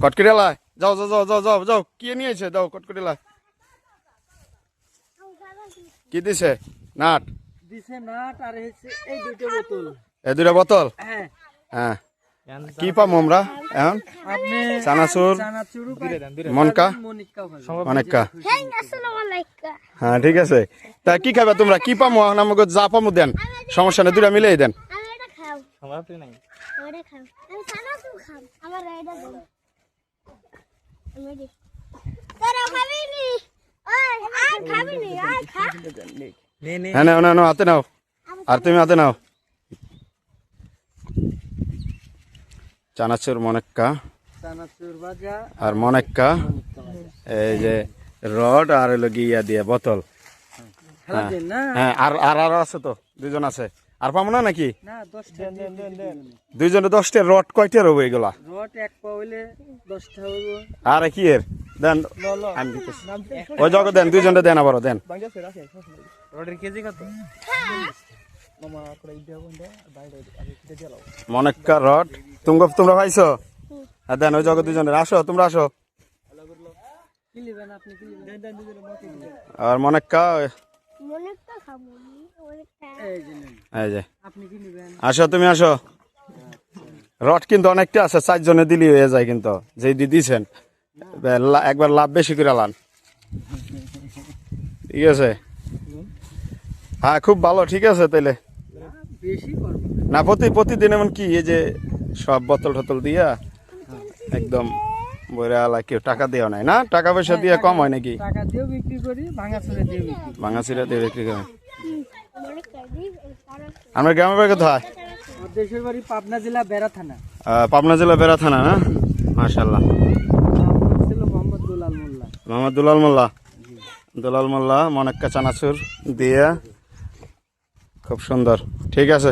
কটকটিলায় যাও যাও যাও যাও যাও যাও কি নিয়েছে দাও কটকটিলায় কি দিছে নাট দিছে নাট আর হচ্ছে এই দুটো বোতল এই দুটা বোতল হ্যাঁ হ্যাঁ কি পাবো আমরা এখন আপনি চানাচুর চানাচুর মনকা অনেককা হ্যাঁ ঠিক আছে তা কি খাবে তোমরা কি পামো এখন আমাকে যা পামো দেন সমস্যা নেই দুটা মিলেই দেন হ্যাঁ নাও নাও হাতে নাও আর তুমি হাতে নাও চানাচুর মনেক্কা চানাচুর ভাজা আর মনেক্কা এই যে রড আর হলো গিয়া দিয়ে বোতল খেলা দেন না হ্যাঁ আর আর আর আছে তো দুজন আছে আর পাবো না নাকি না 10টা দেন দুইজনে 10টা রড কয়টার হবে এগুলা রড এক পা হইলে 10টা হইব আর কি এর দেন আমি দিতেছি ওই জগৎ দেন দুইজনে দেন আবারও দেন রডের কেজি কত মনেক্কা রড তোমরা পাইছো হ্যাঁ দেন ওই জগৎ দুজনের আসো তোমরা আসো কি নেবেন আপনি কি নেবেন দেন দুজনে আর মনেক্কা এই যে নেন এই যে আপনি কি নেবেন আসো তুমি আসো রড কিন্তু অনেকটা আছে 4 জনে দিলি হয়ে যায় কিন্তু যেই দিছেন একবার লাভ বেশি করে লান ঠিক আছে হ্যাঁ খুব ভালো ঠিক আছে তাইলে বেশি করব না প্রতিদিন এমন কি এই যে সব বোতল টতল দিয়া একদম বইরা আলা কেউ টাকা দেওয়া নাই না টাকা পয়সা দিয়ে কম হয় নাকি টাকা দিয়েও বিক্রি করি ভাঙাচুরে দিয়ে বিক্রি ভাঙাচিরা দিয়ে বিক্রি করে আমার গ্রামের বাড়ি কোথায় আমার দেশের বাড়ি পাবনা জেলা বেড়া থানা পাবনা জেলা বেড়া থানা না মাশাআল্লাহ নাম ছিল মোহাম্মদ দুলাল মোল্লা মোহাম্মদ দুলাল মোল্লা মনেক্কা চানাচুর দিয়া খুব সুন্দর ঠিক আছে